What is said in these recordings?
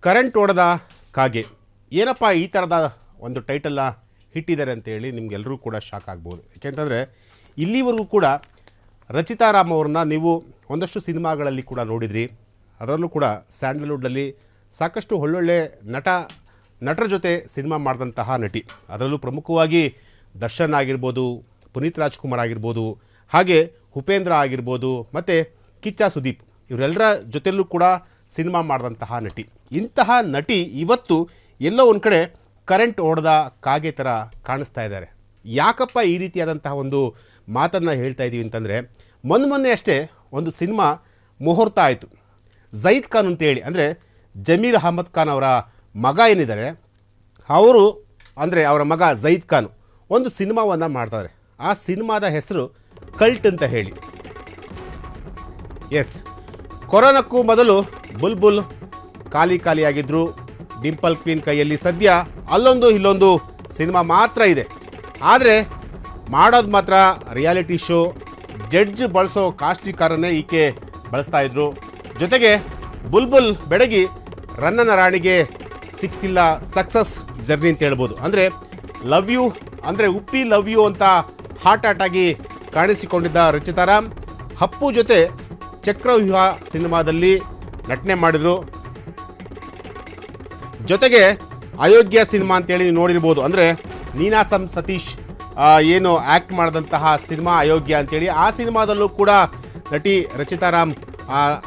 Current ಹೊಡೆದ ಕಾಗೆ. ಏನಪ್ಪ ಈ ಥರದ ಒಂದು ಟೈಟಲ್ನ ಹಿಟ್ಟಿದ್ದಾರೆ ಅಂತೇಳಿ ನಿಮಗೆಲ್ಲರೂ ಕೂಡ ಶಾಕ್ ಆಗ್ಬೋದು. ಯಾಕೆಂತಂದರೆ ಇಲ್ಲಿವರೆಗೂ ಕೂಡ ರಚಿತಾ ರಾಮ್ ಅವ್ರನ್ನ ನೀವು ಒಂದಷ್ಟು ಸಿನಿಮಾಗಳಲ್ಲಿ ಕೂಡ ನೋಡಿದ್ರಿ. ಅದರಲ್ಲೂ ಕೂಡ ಸ್ಯಾಂಡಲ್ವುಡ್ನಲ್ಲಿ ಸಾಕಷ್ಟು ಒಳ್ಳೊಳ್ಳೆ ನಟರ ಜೊತೆ ಸಿನಿಮಾ ಮಾಡಿದಂತಹ ನಟಿ. ಅದರಲ್ಲೂ ಪ್ರಮುಖವಾಗಿ ದರ್ಶನ್ ಆಗಿರ್ಬೋದು, ಪುನೀತ್ ರಾಜ್ಕುಮಾರ್ ಆಗಿರ್ಬೋದು, ಹಾಗೆ ಉಪೇಂದ್ರ ಆಗಿರ್ಬೋದು, ಮತ್ತು ಕಿಚ್ಚ ಸುದೀಪ್ ಇವರೆಲ್ಲರ ಜೊತೆಯಲ್ಲೂ ಕೂಡ ಸಿನಿಮಾ ಮಾಡಿದಂತಹ ನಟಿ. ಇಂತಹ ನಟಿ ಇವತ್ತು ಎಲ್ಲೋ ಒಂದು ಕಡೆ ಕರೆಂಟ್ ಹೊಡೆದ ಕಾಗೆ ಥರ ಕಾಣಿಸ್ತಾ ಇದ್ದಾರೆ. ಯಾಕಪ್ಪ ಈ ರೀತಿಯಾದಂತಹ ಒಂದು ಮಾತನ್ನು ಹೇಳ್ತಾ ಇದ್ದೀವಿ ಅಂತಂದರೆ, ಮೊನ್ನೆ ಅಷ್ಟೇ ಒಂದು ಸಿನಿಮಾ ಮುಹೂರ್ತ ಆಯಿತು. ಝೈದ್ ಖಾನ್ ಅಂತೇಳಿ, ಅಂದರೆ ಜಮೀರ್ ಅಹಮದ್ ಖಾನ್ ಅವರ ಮಗ ಏನಿದ್ದಾರೆ ಅವರು, ಅಂದರೆ ಅವರ ಮಗ ಝೈದ್ ಖಾನ್ ಒಂದು ಸಿನಿಮಾವನ್ನು ಮಾಡ್ತಾರೆ. ಆ ಸಿನಿಮಾದ ಹೆಸರು ಕಲ್ಟ್ ಅಂತ ಹೇಳಿ. ಎಸ್, ಕೊರೋನಾಕ್ಕೂ ಮೊದಲು ಬುಲ್ಬುಲ್ ಖಾಲಿಯಾಗಿದ್ದರು. ಡಿಂಪಲ್ ಕ್ವೀನ್ ಕೈಯಲ್ಲಿ ಸದ್ಯ ಅಲ್ಲೊಂದು ಇಲ್ಲೊಂದು ಸಿನಿಮಾ ಮಾತ್ರ ಇದೆ. ಆದರೆ ಮಾಡೋದು ಮಾತ್ರ ರಿಯಾಲಿಟಿ ಶೋ. ಜಡ್ಜ್ ಬಳಸೋ ಕಾಸ್ಟ್ಲಿ ಕಾರನ್ನೇ ಈಕೆ ಬಳಸ್ತಾ ಇದ್ರು. ಜೊತೆಗೆ ಬುಲ್ಬುಲ್ ಬೆಡಗಿ ರನ್ನನ ರಾಣಿಗೆ ಸಿಕ್ತಿಲ್ಲ ಸಕ್ಸಸ್ ಜರ್ನಿ ಅಂತ ಹೇಳ್ಬೋದು. ಅಂದರೆ ಲವ್ ಯು, ಅಂದರೆ ಉಪ್ಪಿ ಲವ್ ಯು ಅಂತ ಹಾಟ್ ಆಗಿ ಕಾಣಿಸಿಕೊಂಡಿದ್ದ ರಚಿತಾ ರಾಮ್ ಅಪ್ಪು ಜೊತೆ ಚಕ್ರವ್ಯೂಹ ಸಿನಿಮಾದಲ್ಲಿ ನಟನೆ ಮಾಡಿದರು. ಜೊತೆಗೆ ಅಯೋಗ್ಯ ಸಿನಿಮಾ ಅಂತೇಳಿ ನೀವು ನೋಡಿರ್ಬೋದು. ಅಂದರೆ ನೀನಾಸಂ ಸತೀಶ್ ಏನು ಆ್ಯಕ್ಟ್ ಮಾಡಿದಂತಹ ಸಿನಿಮಾ ಅಯೋಗ್ಯ ಅಂತೇಳಿ, ಆ ಸಿನಿಮಾದಲ್ಲೂ ಕೂಡ ನಟಿ ರಚಿತಾ ರಾಮ್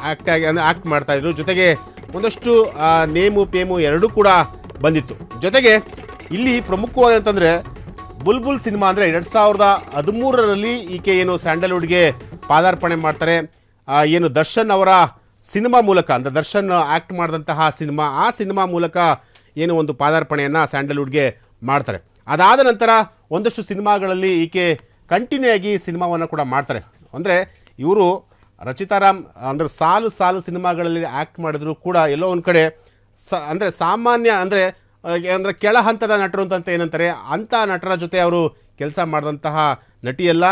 ಆ್ಯಕ್ಟ್ ಮಾಡ್ತಾಯಿದ್ರು. ಜೊತೆಗೆ ಒಂದಷ್ಟು ನೇಮು ಪೇಮು ಎರಡೂ ಕೂಡ ಬಂದಿತ್ತು. ಜೊತೆಗೆ ಇಲ್ಲಿ ಪ್ರಮುಖವಾಗಿ ಅಂತಂದರೆ ಬುಲ್ಬುಲ್ ಸಿನಿಮಾ ಅಂದರೆ 2013ರಲ್ಲಿ ಈಕೆ ಏನು ಸ್ಯಾಂಡಲ್ವುಡ್ಗೆ ಪಾದಾರ್ಪಣೆ ಮಾಡ್ತಾರೆ. ಏನು ದರ್ಶನ್ ಅವರ ಸಿನಿಮಾ ಮೂಲಕ, ಅಂದರೆ ದರ್ಶನ್ ಆ್ಯಕ್ಟ್ ಮಾಡಿದಂತಹ ಸಿನಿಮಾ, ಆ ಸಿನಿಮಾ ಮೂಲಕ ಏನು ಒಂದು ಪಾದಾರ್ಪಣೆಯನ್ನು ಸ್ಯಾಂಡಲ್ವುಡ್ಗೆ ಮಾಡ್ತಾರೆ. ಅದಾದ ನಂತರ ಒಂದಷ್ಟು ಸಿನಿಮಾಗಳಲ್ಲಿ ಈಕೆ ಕಂಟಿನ್ಯೂ ಆಗಿ ಸಿನಿಮಾವನ್ನು ಕೂಡ ಮಾಡ್ತಾರೆ. ಅಂದರೆ ಇವರು ರಚಿತಾ ರಾಮ್ ಅಂದರೆ ಸಾಲು ಸಿನಿಮಾಗಳಲ್ಲಿ ಆ್ಯಕ್ಟ್ ಮಾಡಿದ್ರು ಕೂಡ ಎಲ್ಲೋ ಒಂದು ಕಡೆ ಅಂದರೆ ಸಾಮಾನ್ಯ ಅಂದರೆ ಕೆಳ ಹಂತದ ನಟರು ಅಂತ ಏನಂತಾರೆ ಅಂಥ ನಟರ ಜೊತೆ ಅವರು ಕೆಲಸ ಮಾಡಿದಂತಹ ನಟಿಯಲ್ಲ.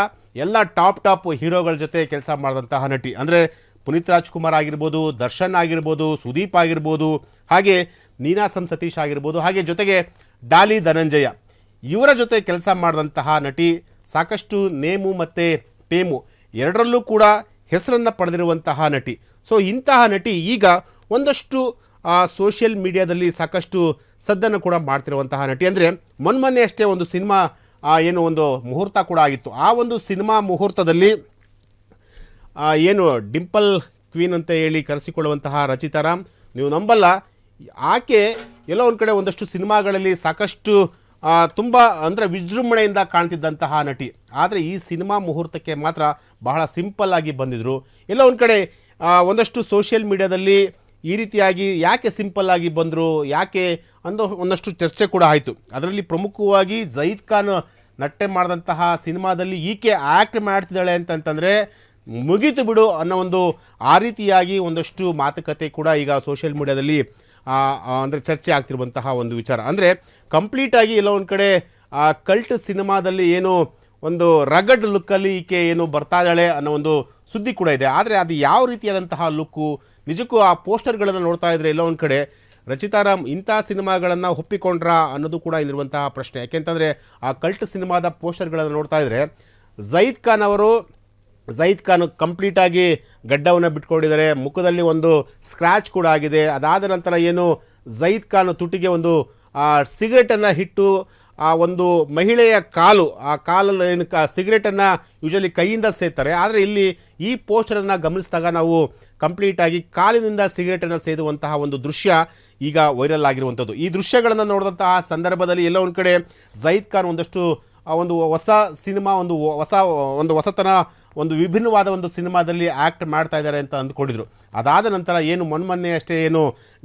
ಎಲ್ಲ ಟಾಪ್ ಹೀರೋಗಳ ಜೊತೆ ಕೆಲಸ ಮಾಡಿದಂತಹ ನಟಿ. ಅಂದರೆ ಪುನೀತ್ ರಾಜ್ಕುಮಾರ್ ಆಗಿರ್ಬೋದು, ದರ್ಶನ್ ಆಗಿರ್ಬೋದು, ಸುದೀಪ್ ಆಗಿರ್ಬೋದು, ಹಾಗೆ ನೀನಾಸಂ ಸತೀಶ್ ಆಗಿರ್ಬೋದು, ಹಾಗೆ ಜೊತೆಗೆ ಡಾಲಿ ಧನಂಜಯ ಇವರ ಜೊತೆ ಕೆಲಸ ಮಾಡಿದಂತಹ ನಟಿ. ಸಾಕಷ್ಟು ನೇಮು ಮತ್ತು ಪೇಮು ಎರಡರಲ್ಲೂ ಕೂಡ ಹೆಸರನ್ನು ಪಡೆದಿರುವಂತಹ ನಟಿ. ಸೊ ಇಂತಹ ನಟಿ ಈಗ ಒಂದಷ್ಟು ಸೋಷಿಯಲ್ ಮೀಡಿಯಾದಲ್ಲಿ ಸಾಕಷ್ಟು ಸದ್ದನ್ನು ಕೂಡ ಮಾಡ್ತಿರುವಂತಹ ನಟಿ. ಅಂದರೆ ಮೊನ್ನೆ ಅಷ್ಟೇ ಒಂದು ಸಿನಿಮಾ ಏನು ಒಂದು ಮುಹೂರ್ತ ಕೂಡ ಆಗಿತ್ತು. ಆ ಒಂದು ಸಿನಿಮಾ ಮುಹೂರ್ತದಲ್ಲಿ ಏನು ಡಿಂಪಲ್ ಕ್ವೀನ್ ಅಂತ ಹೇಳಿ ಕರೆಸಿಕೊಳ್ಳುವಂತಹ ರಚಿತಾ ರಾಮ್, ನೀವು ನಂಬಲ್ಲ, ಆಕೆ ಎಲ್ಲೋ ಒಂದು ಕಡೆ ಒಂದಷ್ಟು ಸಿನಿಮಾಗಳಲ್ಲಿ ಸಾಕಷ್ಟು ತುಂಬ ಅಂದರೆ ವಿಜೃಂಭಣೆಯಿಂದ ಕಾಣ್ತಿದ್ದಂತಹ ನಟಿ. ಆದರೆ ಈ ಸಿನಿಮಾ ಮುಹೂರ್ತಕ್ಕೆ ಮಾತ್ರ ಬಹಳ ಸಿಂಪಲ್ ಆಗಿ ಬಂದಿದ್ದರು. ಎಲ್ಲೋ ಒಂದು ಕಡೆ ಒಂದಷ್ಟು ಸೋಷಿಯಲ್ ಮೀಡಿಯಾದಲ್ಲಿ ಈ ರೀತಿಯಾಗಿ ಯಾಕೆ ಸಿಂಪಲ್ ಆಗಿ ಬಂದರು, ಯಾಕೆ ಒಂದಷ್ಟು ಚರ್ಚೆ ಕೂಡ ಆಯಿತು. ಅದರಲ್ಲಿ ಪ್ರಮುಖವಾಗಿ ಝೈದ್ ಖಾನ್ ನಟನೆ ಮಾಡಿದಂತಹ ಸಿನಿಮಾದಲ್ಲಿ ಈಕೆ ಆ್ಯಕ್ಟ್ ಮಾಡ್ತಿದ್ದಾಳೆ ಅಂತಂತಂದರೆ ಮುಗೀತು ಬಿಡು ಅನ್ನೋ ಒಂದು ಆ ರೀತಿಯಾಗಿ ಒಂದಷ್ಟು ಮಾತುಕತೆ ಕೂಡ ಈಗ ಸೋಷಿಯಲ್ ಮೀಡಿಯಾದಲ್ಲಿ ಅಂದರೆ ಚರ್ಚೆ ಆಗ್ತಿರುವಂತಹ ಒಂದು ವಿಚಾರ. ಅಂದರೆ ಕಂಪ್ಲೀಟಾಗಿ ಎಲ್ಲೋ ಒಂದು ಕಡೆ ಕಲ್ಟ್ ಸಿನಿಮಾದಲ್ಲಿ ಏನು ಒಂದು ರಗಡ್ ಲುಕ್ಕಲ್ಲಿ ಈಕೆ ಏನು ಬರ್ತಾ ಇದ್ದಾಳೆ ಅನ್ನೋ ಒಂದು ಸುದ್ದಿ ಕೂಡ ಇದೆ. ಆದರೆ ಅದು ಯಾವ ರೀತಿಯಾದಂತಹ ಲುಕ್ಕು, ನಿಜಕ್ಕೂ ಆ ಪೋಸ್ಟರ್ಗಳನ್ನು ನೋಡ್ತಾ ಇದ್ದರೆ ಎಲ್ಲೋ ಒಂದು ಕಡೆ ರಚಿತಾ ರಾಮ್ ಇಂಥ ಸಿನಿಮಾಗಳನ್ನು ಒಪ್ಪಿಕೊಂಡ್ರಾ ಅನ್ನೋದು ಕೂಡ ಇರುವಂತಹ ಪ್ರಶ್ನೆ. ಯಾಕೆಂತಂದರೆ ಆ ಕಲ್ಟ್ ಸಿನಿಮಾದ ಪೋಸ್ಟರ್ಗಳನ್ನು ನೋಡ್ತಾ ಇದ್ದರೆ ಝೈದ್ ಖಾನ್ ಕಂಪ್ಲೀಟಾಗಿ ಗಡ್ಡವನ್ನು ಬಿಟ್ಕೊಂಡಿದ್ದಾರೆ, ಮುಖದಲ್ಲಿ ಒಂದು ಸ್ಕ್ರ್ಯಾಚ್ ಕೂಡ ಆಗಿದೆ. ಅದಾದ ನಂತರ ಏನು ಝೈದ್ ಖಾನ್ ತುಟಿಗೆ ಒಂದು ಸಿಗರೇಟನ್ನು ಇಟ್ಟು ಆ ಒಂದು ಮಹಿಳೆಯ ಆ ಕಾಲಲ್ಲಿ ಏನು ಸಿಗರೇಟನ್ನು ಯೂಶಲಿ ಕೈಯಿಂದ ಸೇರ್ತಾರೆ. ಆದರೆ ಇಲ್ಲಿ ಈ ಪೋಸ್ಟರನ್ನು ಗಮನಿಸಿದಾಗ ನಾವು ಕಂಪ್ಲೀಟಾಗಿ ಕಾಲಿನಿಂದ ಸಿಗರೇಟನ್ನು ಸೇದುವಂತಹ ಒಂದು ದೃಶ್ಯ ಈಗ ವೈರಲ್ ಆಗಿರುವಂಥದ್ದು. ಈ ದೃಶ್ಯಗಳನ್ನು ನೋಡಿದಂತಹ ಸಂದರ್ಭದಲ್ಲಿ ಎಲ್ಲೋ ಒಂದು ಕಡೆ ಝೈದ್ ಖಾನ್ ಒಂದಷ್ಟು ಒಂದು ಹೊಸ ಸಿನಿಮಾ, ಒಂದು ಹೊಸತನ, ಒಂದು ವಿಭಿನ್ನವಾದ ಒಂದು ಸಿನಿಮಾದಲ್ಲಿ ಆ್ಯಕ್ಟ್ ಮಾಡ್ತಾ ಇದ್ದಾರೆ ಅಂತ ಅಂದ್ಕೊಂಡಿದ್ರು. ಅದಾದ ನಂತರ ಏನು ಮೊನ್ನೆ ಅಷ್ಟೇ ಏನು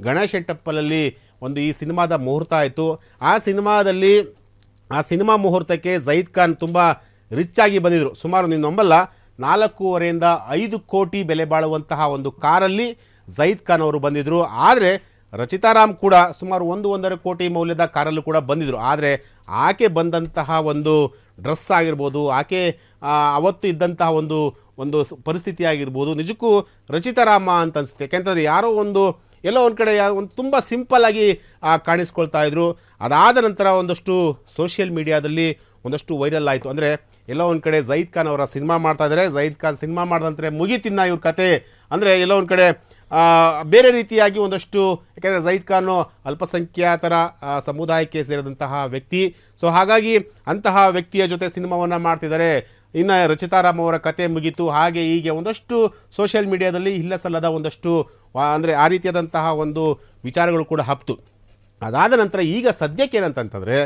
ಗಣೇಶ್ ಟೆಂಪಲಲ್ಲಿ ಒಂದು ಈ ಸಿನಿಮಾದ ಮುಹೂರ್ತ ಆಯಿತು. ಆ ಸಿನಿಮಾ ಮುಹೂರ್ತಕ್ಕೆ ಝೈದ್ ಖಾನ್ ತುಂಬ ರಿಚ್ ಆಗಿ ಬಂದಿದ್ದರು. ಸುಮಾರು ನೀವು ನಂಬಲ್ಲ 4.5 5 ಕೋಟಿ ಬೆಲೆ ಬಾಳುವಂತಹ ಒಂದು ಕಾರಲ್ಲಿ ಝೈದ್ ಖಾನ್ ಅವರು ಬಂದಿದ್ದರು. ಆದರೆ ರಚಿತಾ ರಾಮ್ ಕೂಡ ಸುಮಾರು 1.5 ಕೋಟಿ ಮೌಲ್ಯದ ಕಾರಲ್ಲೂ ಕೂಡ ಬಂದಿದ್ದರು. ಆದರೆ ಆಕೆ ಬಂದಂತಹ ಒಂದು ಡ್ರೆಸ್ ಆಗಿರ್ಬೋದು, ಆಕೆ ಅವತ್ತು ಇದ್ದಂತಹ ಒಂದು ಪರಿಸ್ಥಿತಿ ಆಗಿರ್ಬೋದು, ನಿಜಕ್ಕೂ ರಚಿತಾ ರಾಮ ಅಂತ ಅನಿಸುತ್ತೆ. ಯಾಕೆಂತಂದರೆ ಯಾರೋ ಒಂದು ಎಲ್ಲೋ ಒಂದು ಕಡೆ ಒಂದು ತುಂಬ ಸಿಂಪಲ್ಲಾಗಿ ಕಾಣಿಸ್ಕೊಳ್ತಾ ಇದ್ರು. ಅದಾದ ನಂತರ ಒಂದಷ್ಟು ಸೋಷಿಯಲ್ ಮೀಡಿಯಾದಲ್ಲಿ ಒಂದಷ್ಟು ವೈರಲ್ ಆಯಿತು. ಅಂದರೆ ಎಲ್ಲೋ ಒಂದು ಕಡೆ ಜಯೀದ್ ಖಾನ್ ಅವರ ಸಿನಿಮಾ ಮಾಡ್ತಾ ಇದ್ದಾರೆ, ಜಯೀದ್ ಖಾನ್ ಸಿನಿಮಾ ಮಾಡಿದಂತೆ ಮುಗಿತಿನ್ನ ಇವ್ರ ಕತೆ. ಅಂದರೆ ಎಲ್ಲೋ ಒಂದು ಕಡೆ ಬೇರೆ ರೀತಿಯಾಗಿ ಒಂದಷ್ಟು, ಯಾಕೆಂದರೆ ಜಯೀದ್ ಖಾನು ಅಲ್ಪಸಂಖ್ಯಾತರ ಸಮುದಾಯಕ್ಕೆ ಸೇರಿದಂತಹ ವ್ಯಕ್ತಿ. ಸೊ ಹಾಗಾಗಿ ಅಂತಹ ವ್ಯಕ್ತಿಯ ಜೊತೆ ಸಿನಿಮಾವನ್ನು ಮಾಡ್ತಿದ್ದಾರೆ, ಇನ್ನು ರಚಿತಾರಾಮ್ ಅವರ ಕತೆ ಮುಗೀತು, ಹಾಗೆ ಹೀಗೆ ಒಂದಷ್ಟು ಸೋಷಿಯಲ್ ಮೀಡಿಯಾದಲ್ಲಿ ಇಲ್ಲ ಸಲ್ಲದ ಒಂದಷ್ಟು ಅಂದರೆ ಆ ರೀತಿಯಾದಂತಹ ಒಂದು ವಿಚಾರಗಳು ಕೂಡ ಹಬ್ತು. ಅದಾದ ನಂತರ ಈಗ ಸದ್ಯಕ್ಕೆ ಏನಂತಂತಂದರೆ,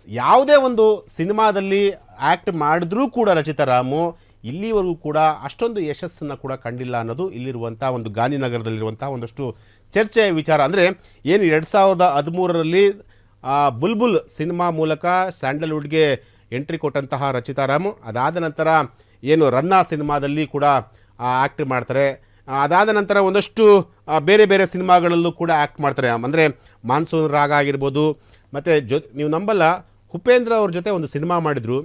ಯಾವುದೇ ಒಂದು ಸಿನಿಮಾದಲ್ಲಿ ಆ್ಯಕ್ಟ್ ಮಾಡಿದ್ರೂ ಕೂಡ ರಚಿತಾರಾಮು ಇಲ್ಲಿವರೆಗೂ ಕೂಡ ಅಷ್ಟೊಂದು ಯಶಸ್ಸನ್ನು ಕೂಡ ಕಂಡಿಲ್ಲ ಅನ್ನೋದು ಇಲ್ಲಿರುವಂಥ ಒಂದು ಗಾಂಧಿನಗರದಲ್ಲಿರುವಂಥ ಒಂದಷ್ಟು ಚರ್ಚೆಯ ವಿಚಾರ. ಅಂದರೆ ಏನು 2013ರಲ್ಲಿ ಬುಲ್ಬುಲ್ ಸಿನಿಮಾ ಮೂಲಕ ಸ್ಯಾಂಡಲ್ವುಡ್ಗೆ ಎಂಟ್ರಿ ಕೊಟ್ಟಂತಹ ರಚಿತಾರಾಮು, ಅದಾದ ನಂತರ ಏನು ರನ್ನ ಸಿನಿಮಾದಲ್ಲಿ ಕೂಡ ಆ್ಯಕ್ಟ್ ಮಾಡ್ತಾರೆ. ಅದಾದ ನಂತರ ಒಂದಷ್ಟು ಬೇರೆ ಬೇರೆ ಸಿನಿಮಾಗಳಲ್ಲೂ ಕೂಡ ಆ್ಯಕ್ಟ್ ಮಾಡ್ತಾರೆ. ಅಂದರೆ ಮಾನ್ಸೂನ್ ರಾಗ ಆಗಿರ್ಬೋದು, ಮತ್ತು ನೀವು ನಂಬಲ್ಲ, ಉಪೇಂದ್ರ ಅವ್ರ ಜೊತೆ ಒಂದು ಸಿನಿಮಾ ಮಾಡಿದರು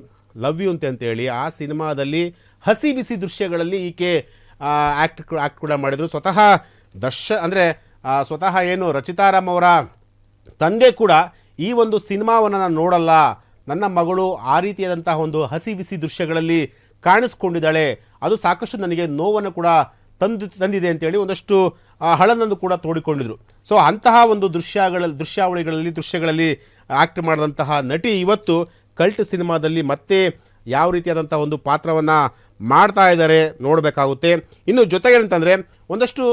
ಲವ್ ಯು ಅಂತೇಳಿ. ಆ ಸಿನಿಮಾದಲ್ಲಿ ಹಸಿ ಬಿಸಿ ದೃಶ್ಯಗಳಲ್ಲಿ ಈಕೆ ಆ್ಯಕ್ಟ್ ಕೂಡ ಮಾಡಿದರು. ಸ್ವತಃ ಸ್ವತಃ ಏನು ರಚಿತಾರಾಮ್ ಅವರ ತಂದೆ ಕೂಡ ಈ ಒಂದು ಸಿನಿಮಾವನ್ನು ನಾನು ನೋಡಲ್ಲ, ನನ್ನ ಮಗಳು ಆ ರೀತಿಯಾದಂತಹ ಒಂದು ಹಸಿ ಬಿಸಿ ದೃಶ್ಯಗಳಲ್ಲಿ ಕಾಣಿಸ್ಕೊಂಡಿದ್ದಾಳೆ, ಅದು ಸಾಕಷ್ಟು ನನಗೆ ನೋವನ್ನು ಕೂಡ ತಂದಿದೆ ಅಂತೇಳಿ ಒಂದಷ್ಟು ಹಳನನ್ನು ಕೂಡ ತೋಡಿಕೊಂಡಿದ್ರು. ಸೊ ಅಂತಹ ಒಂದು ದೃಶ್ಯಗಳಲ್ಲಿ ಆ್ಯಕ್ಟ್ ಮಾಡಿದಂತಹ ನಟಿ ಇವತ್ತು ಕಲ್ಟ್ ಸಿನಿಮಾದಲ್ಲಿ ಮತ್ತೆ ಯಾವ ರೀತಿಯಾದಂಥ ಒಂದು ಪಾತ್ರವನ್ನು ಮಾಡ್ತಾ ಇದ್ದಾರೆ ನೋಡಬೇಕಾಗುತ್ತೆ. ಇನ್ನು ಜೊತೆಗೆ ಅಂತಂದರೆ ಒಂದಷ್ಟು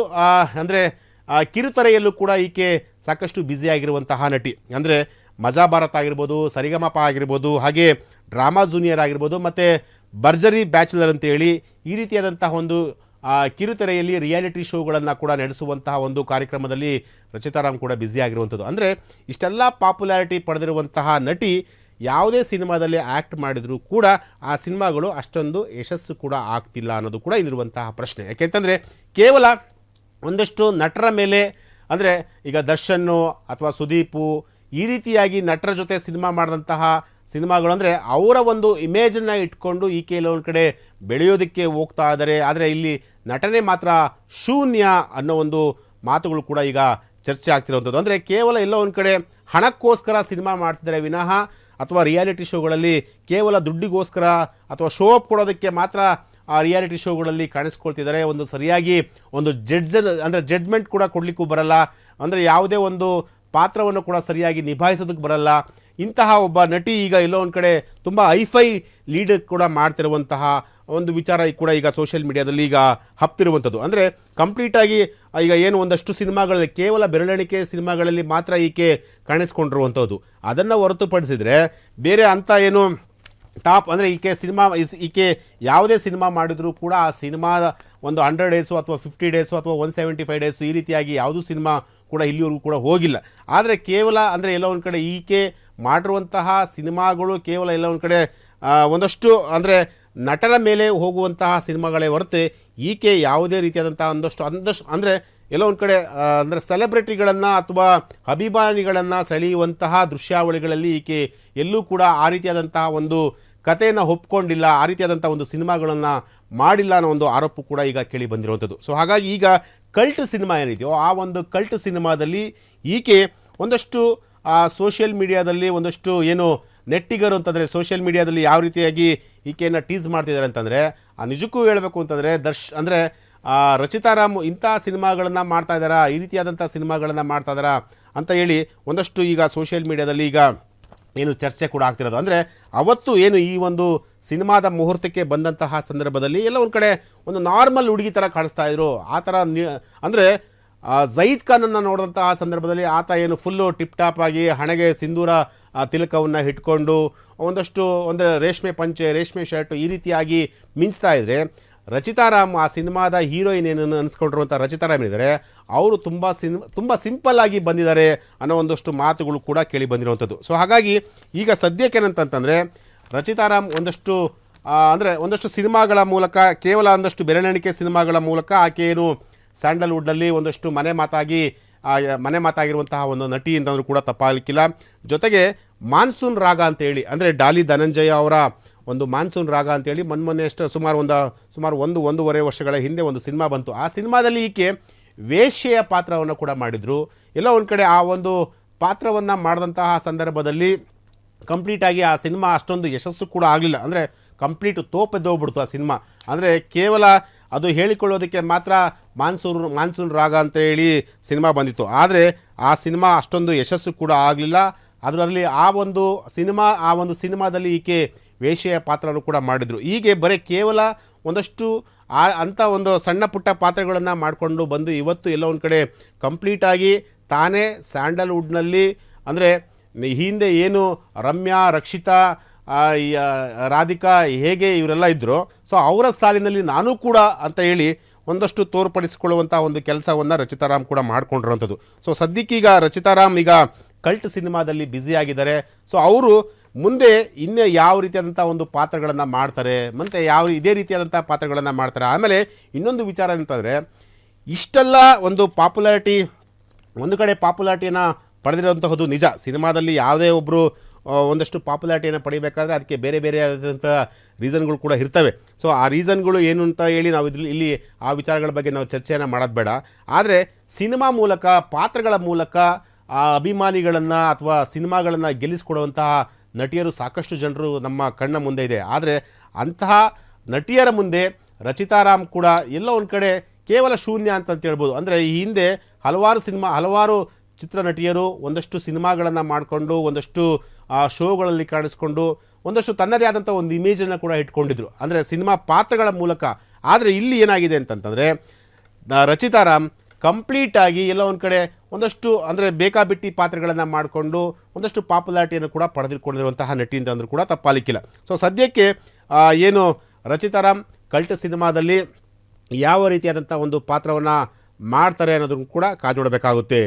ಕಿರುತೆರೆಯಲ್ಲೂ ಕೂಡ ಈಕೆ ಸಾಕಷ್ಟು ಬ್ಯುಸಿಯಾಗಿರುವಂತಹ ನಟಿ. ಅಂದರೆ ಮಜಾ ಭಾರತ್ ಆಗಿರ್ಬೋದು, ಸರಿಗಮಪ ಆಗಿರ್ಬೋದು, ಹಾಗೆ ಡ್ರಾಮಾ ಜೂನಿಯರ್ ಆಗಿರ್ಬೋದು, ಮತ್ತು ಭರ್ಜರಿ ಬ್ಯಾಚುಲರ್ ಅಂತೇಳಿ ಈ ರೀತಿಯಾದಂತಹ ಒಂದು ಕಿರುತೆರೆಯಲ್ಲಿ ರಿಯಾಲಿಟಿ ಶೋಗಳನ್ನು ಕೂಡ ನಡೆಸುವಂತಹ ಒಂದು ಕಾರ್ಯಕ್ರಮದಲ್ಲಿ ರಚಿತಾರಾಮ್ ಕೂಡ ಬ್ಯುಸಿಯಾಗಿರುವಂಥದ್ದು. ಅಂದರೆ ಇಷ್ಟೆಲ್ಲ ಪಾಪ್ಯುಲಾರಿಟಿ ಪಡೆದಿರುವಂತಹ ನಟಿ ಯಾವುದೇ ಸಿನಿಮಾದಲ್ಲಿ ಆ್ಯಕ್ಟ್ ಮಾಡಿದರೂ ಕೂಡ ಆ ಸಿನಿಮಾಗಳು ಅಷ್ಟೊಂದು ಯಶಸ್ಸು ಕೂಡ ಆಗ್ತಿಲ್ಲ ಅನ್ನೋದು ಕೂಡ ಇಲ್ಲಿರುವಂತಹ ಪ್ರಶ್ನೆ. ಯಾಕೆಂತಂದರೆ ಕೇವಲ ಒಂದಷ್ಟು ನಟರ ಮೇಲೆ, ಅಂದರೆ ಈಗ ದರ್ಶನ್ನು ಅಥವಾ ಸುದೀಪು ಈ ರೀತಿಯಾಗಿ ನಟರ ಜೊತೆ ಸಿನಿಮಾ ಮಾಡಿದಂತಹ ಸಿನಿಮಾಗಳು, ಅಂದರೆ ಅವರ ಒಂದು ಇಮೇಜನ್ನು ಇಟ್ಕೊಂಡು ಈ ಕೆಲವೊಂದು ಕಡೆ ಬೆಳೆಯೋದಕ್ಕೆ ಹೋಗ್ತಾ ಇದ್ದಾರೆ. ಆದರೆ ಇಲ್ಲಿ ನಟನೆ ಮಾತ್ರ ಶೂನ್ಯ ಅನ್ನೋ ಒಂದು ಮಾತುಗಳು ಕೂಡ ಈಗ ಚರ್ಚೆ ಆಗ್ತಿರುವಂಥದ್ದು. ಅಂದರೆ ಕೇವಲ ಎಲ್ಲೋ ಒಂದು ಕಡೆ ಹಣಕ್ಕೋಸ್ಕರ ಸಿನಿಮಾ ಮಾಡ್ತಿದ್ದಾರೆ ವಿನಃ, ಅಥವಾ ರಿಯಾಲಿಟಿ ಶೋಗಳಲ್ಲಿ ಕೇವಲ ದುಡ್ಡಿಗೋಸ್ಕರ ಅಥವಾ ಶೋ ಅಪ್ ಕೊಡೋದಕ್ಕೆ ಮಾತ್ರ ಆ ರಿಯಾಲಿಟಿ ಶೋಗಳಲ್ಲಿ ಕಾಣಿಸ್ಕೊಳ್ತಿದ್ದಾರೆ. ಒಂದು ಸರಿಯಾಗಿ ಒಂದು ಜಡ್ಜ್ಮೆಂಟ್ ಕೂಡ ಕೊಡಲಿಕ್ಕೂ ಬರಲ್ಲ. ಅಂದರೆ ಯಾವುದೇ ಒಂದು ಪಾತ್ರವನ್ನು ಕೂಡ ಸರಿಯಾಗಿ ನಿಭಾಯಿಸೋದಕ್ಕೆ ಬರಲ್ಲ. ಇಂತಹ ಒಬ್ಬ ನಟಿ ಈಗ ಎಲ್ಲೋ ಒಂದು ಕಡೆ ತುಂಬ ಐಫೈ ಲೀಡ್ ಕೂಡ ಮಾಡ್ತಿರುವಂತಹ ಒಂದು ವಿಚಾರ ಕೂಡ ಈಗ ಸೋಷಿಯಲ್ ಮೀಡಿಯಾದಲ್ಲಿ ಈಗ ಹಬ್ತಿರುವಂಥದ್ದು. ಅಂದರೆ ಕಂಪ್ಲೀಟಾಗಿ ಈಗ ಏನು ಒಂದಷ್ಟು ಸಿನಿಮಾಗಳಲ್ಲಿ ಕೇವಲ ಬೆರಳೆಣಿಕೆ ಸಿನಿಮಾಗಳಲ್ಲಿ ಮಾತ್ರ ಈಕೆ ಕಾಣಿಸ್ಕೊಂಡಿರುವಂಥದ್ದು. ಅದನ್ನು ಹೊರತುಪಡಿಸಿದರೆ ಬೇರೆ ಅಂಥ ಏನು ಟಾಪ್, ಅಂದರೆ ಈಕೆ ಯಾವುದೇ ಸಿನಿಮಾ ಮಾಡಿದರೂ ಕೂಡ ಆ ಸಿನಿಮಾದ ಒಂದು 100 ಡೇಸು ಅಥವಾ 50 ಡೇಸು ಅಥವಾ 175 ಡೇಸು ಈ ರೀತಿಯಾಗಿ ಯಾವುದೂ ಸಿನಿಮಾ ಕೂಡ ಇಲ್ಲಿವರೆಗೂ ಕೂಡ ಹೋಗಿಲ್ಲ. ಆದರೆ ಕೇವಲ ಅಂದರೆ ಎಲ್ಲ ಒಂದು ಕಡೆ ಈಕೆ ಮಾಡಿರುವಂತಹ ಸಿನಿಮಾಗಳು ಕೇವಲ ಎಲ್ಲ ಒಂದು ಕಡೆ ಒಂದಷ್ಟು ಅಂದರೆ ನಟರ ಮೇಲೆ ಹೋಗುವಂತಹ ಸಿನಿಮಾಗಳೇ ಹೊರತು ಈಕೆ ಯಾವುದೇ ರೀತಿಯಾದಂಥ ಒಂದಷ್ಟು ಅಂದರೆ ಎಲ್ಲೋ ಒಂದು ಕಡೆ ಅಂದರೆ ಸೆಲೆಬ್ರಿಟಿಗಳನ್ನು ಅಥವಾ ಅಭಿಮಾನಿಗಳನ್ನು ಸೆಳೆಯುವಂತಹ ದೃಶ್ಯಾವಳಿಗಳಲ್ಲಿ ಈಕೆ ಎಲ್ಲೂ ಕೂಡ ಆ ರೀತಿಯಾದಂತಹ ಒಂದು ಕಥೆಯನ್ನು ಒಪ್ಕೊಂಡಿಲ್ಲ, ಆ ರೀತಿಯಾದಂಥ ಒಂದು ಸಿನಿಮಾಗಳನ್ನು ಮಾಡಿಲ್ಲ ಅನ್ನೋ ಒಂದು ಆರೋಪ ಕೂಡ ಈಗ ಕೇಳಿ ಬಂದಿರುವಂಥದ್ದು. ಸೊ ಹಾಗಾಗಿ ಈಗ ಕಲ್ಟ್ ಸಿನಿಮಾ ಏನಿದೆಯೋ ಆ ಒಂದು ಕಲ್ಟ್ ಸಿನಿಮಾದಲ್ಲಿ ಈಕೆ ಒಂದಷ್ಟು ಸೋಷಿಯಲ್ ಮೀಡಿಯಾದಲ್ಲಿ ಒಂದಷ್ಟು ಏನು ನೆಟ್ಟಿಗರು ಅಂತಂದರೆ ಸೋಷಿಯಲ್ ಮೀಡಿಯಾದಲ್ಲಿ ಯಾವ ರೀತಿಯಾಗಿ ಈಕೆಯನ್ನು ಟೀಸ್ ಮಾಡ್ತಿದ್ದಾರೆ ಅಂತಂದರೆ, ನಿಜಕ್ಕೂ ಹೇಳಬೇಕು ಅಂತಂದರೆ ರಚಿತಾರಾಮ್ ಇಂಥ ಸಿನಿಮಾಗಳನ್ನು ಮಾಡ್ತಾ ಇದ್ದಾರಾ, ಈ ರೀತಿಯಾದಂಥ ಸಿನಿಮಾಗಳನ್ನು ಮಾಡ್ತಾ ಇದ್ದಾರಾ ಅಂತ ಹೇಳಿ ಒಂದಷ್ಟು ಈಗ ಸೋಷಿಯಲ್ ಮೀಡಿಯಾದಲ್ಲಿ ಈಗ ಏನು ಚರ್ಚೆ ಕೂಡ ಆಗ್ತಿರೋದು. ಅಂದರೆ ಅವತ್ತು ಏನು ಈ ಒಂದು ಸಿನಿಮಾದ ಮುಹೂರ್ತಕ್ಕೆ ಬಂದಂತಹ ಸಂದರ್ಭದಲ್ಲಿ ಎಲ್ಲ ಒಂದು ಕಡೆ ಒಂದು ನಾರ್ಮಲ್ ಹುಡುಗಿ ಥರ ಕಾಣಿಸ್ತಾ ಇದ್ರು. ಆ ಥರ ಅಂದರೆ ಜಯೀದ್ ಖಾನನ್ನು ನೋಡಿದಂತಹ ಸಂದರ್ಭದಲ್ಲಿ ಆತ ಏನು ಫುಲ್ಲು ಟಿಪ್ ಟಾಪ್ ಆಗಿ ಹಣೆಗೆ ಸಿಂಧೂರ ತಿಲಕವನ್ನು ಇಟ್ಕೊಂಡು ಒಂದು ರೇಷ್ಮೆ ಪಂಚೆ, ರೇಷ್ಮೆ ಶರ್ಟು ಈ ರೀತಿಯಾಗಿ ಮಿಂಚ್ತಾ ಇದ್ದರೆ, ರಚಿತಾರಾಮ್ ಆ ಸಿನಿಮಾದ ಹೀರೋಯಿನ್ ಏನನ್ನು ಅನಿಸ್ಕೊಂಡಿರುವಂಥ ರಚಿತಾರಾಮ್ ಏನಿದ್ದಾರೆ ಅವರು ತುಂಬ ಸಿಂಪಲ್ ಆಗಿ ಬಂದಿದ್ದಾರೆ ಅನ್ನೋ ಒಂದಷ್ಟು ಮಾತುಗಳು ಕೂಡ ಕೇಳಿ ಬಂದಿರುವಂಥದ್ದು. ಸೊ ಹಾಗಾಗಿ ಈಗ ಸದ್ಯಕ್ಕೆ ಏನಂತಂತಂದರೆ ರಚಿತಾರಾಮ್ ಒಂದಷ್ಟು ಸಿನಿಮಾಗಳ ಮೂಲಕ, ಕೇವಲ ಒಂದಷ್ಟು ಬೆರಳೆಣಿಕೆ ಸಿನಿಮಾಗಳ ಮೂಲಕ ಆಕೆ ಏನು ಸ್ಯಾಂಡಲ್ವುಡ್ನಲ್ಲಿ ಒಂದಷ್ಟು ಮನೆ ಮಾತಾಗಿರುವಂತಹ ಒಂದು ನಟಿ ಅಂತಂದ್ರೂ ಕೂಡ ತಪ್ಪಾಗಲಿಕ್ಕಿಲ್ಲ. ಜೊತೆಗೆ ಮಾನ್ಸೂನ್ ರಾಗ ಅಂತೇಳಿ, ಅಂದರೆ ಡಾಲಿ ಧನಂಜಯ ಅವರ ಒಂದು ಮಾನ್ಸೂನ್ ರಾಗ ಅಂತೇಳಿ ಮೊನ್ನೆ ಸುಮಾರು 1-1.5 ವರ್ಷಗಳ ಹಿಂದೆ ಒಂದು ಸಿನಿಮಾ ಬಂತು. ಆ ಸಿನಿಮಾದಲ್ಲಿ ಈಕೆ ವೇಶ್ಯೆಯ ಪಾತ್ರವನ್ನು ಕೂಡ ಮಾಡಿದರು. ಎಲ್ಲ ಒಂದು ಕಡೆ ಆ ಒಂದು ಪಾತ್ರವನ್ನು ಮಾಡಿದಂತಹ ಸಂದರ್ಭದಲ್ಲಿ ಕಂಪ್ಲೀಟಾಗಿ ಆ ಸಿನಿಮಾ ಅಷ್ಟೊಂದು ಯಶಸ್ಸು ಕೂಡ ಆಗಲಿಲ್ಲ. ಅಂದರೆ ಕಂಪ್ಲೀಟ್ ತೋಪೆದ್ದೋಗ್ಬಿಡ್ತು ಆ ಸಿನಿಮಾ. ಅಂದರೆ ಕೇವಲ ಅದು ಹೇಳಿಕೊಳ್ಳೋದಕ್ಕೆ ಮಾತ್ರ ಮಾನ್ಸೂನ್ ರಾಗ ಅಂತ ಹೇಳಿ ಸಿನಿಮಾ ಬಂದಿತ್ತು. ಆದರೆ ಆ ಸಿನಿಮಾ ಅಷ್ಟೊಂದು ಯಶಸ್ಸು ಕೂಡ ಆಗಲಿಲ್ಲ. ಅದರಲ್ಲಿ ಆ ಒಂದು ಸಿನಿಮಾದಲ್ಲಿ ಈಕೆ ವೇಶ್ಯೆಯ ಪಾತ್ರವನ್ನು ಕೂಡ ಮಾಡಿದರು. ಹೀಗೆ ಬರೀ ಕೇವಲ ಒಂದಷ್ಟು ಅಂಥ ಒಂದು ಸಣ್ಣ ಪುಟ್ಟ ಪಾತ್ರಗಳನ್ನು ಮಾಡಿಕೊಂಡು ಬಂದು ಇವತ್ತು ಎಲ್ಲ ಒಂದು ಕಡೆ ಕಂಪ್ಲೀಟಾಗಿ ತಾನೇ ಸ್ಯಾಂಡಲ್ವುಡ್ನಲ್ಲಿ ಅಂದರೆ ಹಿಂದೆ ಏನು ರಮ್ಯಾ, ರಕ್ಷಿತಾ, ರಾಧಿಕಾ ಹೇಗೆ ಇವರೆಲ್ಲ ಇದ್ದರು, ಸೊ ಅವರ ಸಾಲಿನಲ್ಲಿ ನಾನು ಕೂಡ ಅಂತ ಹೇಳಿ ಒಂದಷ್ಟು ತೋರ್ಪಡಿಸಿಕೊಳ್ಳುವಂಥ ಒಂದು ಕೆಲಸವನ್ನು ರಚಿತಾರಾಮ್ ಕೂಡ ಮಾಡಿಕೊಂಡಿರೋಂಥದ್ದು. ಸೊ ಸದ್ಯಕ್ಕೀಗ ರಚಿತಾರಾಮ್ ಈಗ ಕಲ್ಟ್ ಸಿನಿಮಾದಲ್ಲಿ ಬ್ಯುಸಿಯಾಗಿದ್ದಾರೆ. ಸೊ ಅವರು ಮುಂದೆ ಇನ್ನೂ ಯಾವ ರೀತಿಯಾದಂಥ ಒಂದು ಪಾತ್ರಗಳನ್ನು ಮಾಡ್ತಾರೆ, ಮತ್ತು ಇದೇ ರೀತಿಯಾದಂಥ ಪಾತ್ರಗಳನ್ನು ಮಾಡ್ತಾರೆ. ಆಮೇಲೆ ಇನ್ನೊಂದು ವಿಚಾರ ಅಂತಂದರೆ, ಇಷ್ಟೆಲ್ಲ ಒಂದು ಪಾಪ್ಯುಲಾರಿಟಿ ಒಂದು ಕಡೆ ಪಾಪ್ಯುಲಾರಿಟಿಯನ್ನು ಪಡೆದಿರುವಂತಹದ್ದು ನಿಜ. ಸಿನಿಮಾದಲ್ಲಿ ಯಾವುದೇ ಒಬ್ಬರು ಒಂದಷ್ಟು ಪಾಪ್ಯುಲಾರಿಟಿಯನ್ನು ಪಡಿಬೇಕಾದ್ರೆ ಅದಕ್ಕೆ ಬೇರೆ ಬೇರೆ ಆದಂಥ ರೀಸನ್ಗಳು ಕೂಡ ಇರ್ತವೆ. ಸೊ ಆ ರೀಸನ್ಗಳು ಏನು ಅಂತ ಹೇಳಿ ನಾವು ಇಲ್ಲಿ ಆ ವಿಚಾರಗಳ ಬಗ್ಗೆ ನಾವು ಚರ್ಚೆಯನ್ನು ಮಾಡೋದು ಬೇಡ. ಆದರೆ ಸಿನಿಮಾ ಮೂಲಕ, ಪಾತ್ರಗಳ ಮೂಲಕ ಆ ಅಭಿಮಾನಿಗಳನ್ನು ಅಥವಾ ಸಿನಿಮಾಗಳನ್ನು ಗೆಲ್ಲಿಸ್ಕೊಡುವಂತಹ ನಟಿಯರು ಸಾಕಷ್ಟು ಜನರು ನಮ್ಮ ಕಣ್ಣ ಮುಂದೆ ಇದೆ. ಆದರೆ ಅಂತಹ ನಟಿಯರ ಮುಂದೆ ರಚಿತಾರಾಮ್ ಕೂಡ ಎಲ್ಲ ಒಂದು ಕಡೆ ಕೇವಲ ಶೂನ್ಯ ಅಂತ ಹೇಳ್ಬೋದು. ಅಂದರೆ ಈ ಹಿಂದೆ ಹಲವಾರು ಚಿತ್ರನಟಿಯರು ಒಂದಷ್ಟು ಸಿನಿಮಾಗಳನ್ನು ಮಾಡಿಕೊಂಡು ಒಂದಷ್ಟು ಶೋಗಳಲ್ಲಿ ಕಾಣಿಸ್ಕೊಂಡು ಒಂದಷ್ಟು ತನ್ನದೇ ಆದಂಥ ಒಂದು ಇಮೇಜನ್ನು ಕೂಡ ಇಟ್ಕೊಂಡಿದ್ರು, ಅಂದರೆ ಸಿನಿಮಾ ಪಾತ್ರಗಳ ಮೂಲಕ. ಆದರೆ ಇಲ್ಲಿ ಏನಾಗಿದೆ ಅಂತಂತಂದರೆ ರಚಿತಾರಾಮ್ ಕಂಪ್ಲೀಟಾಗಿ ಎಲ್ಲ ಒಂದು ಕಡೆ ಒಂದಷ್ಟು ಅಂದರೆ ಬೇಕಾಬಿಟ್ಟಿ ಪಾತ್ರಗಳನ್ನು ಮಾಡಿಕೊಂಡು ಒಂದಷ್ಟು ಪಾಪ್ಯುಲಾರಿಟಿಯನ್ನು ಕೂಡ ಪಡೆದುಕೊಂಡಿರುವಂತಹ ನಟಿ ಅಂತಂದ್ರೂ ಕೂಡ ತಪ್ಪಾಲಿಕ್ಕಿಲ್ಲ. ಸೊ ಸದ್ಯಕ್ಕೆ ಏನು ರಚಿತಾರಾಮ್ ಕಲ್ಟ್ ಸಿನಿಮಾದಲ್ಲಿ ಯಾವ ರೀತಿಯಾದಂಥ ಒಂದು ಪಾತ್ರವನ್ನು ಮಾಡ್ತಾರೆ ಅನ್ನೋದನ್ನು ಕೂಡ ಕಾದು ನೋಡಬೇಕಾಗುತ್ತೆ.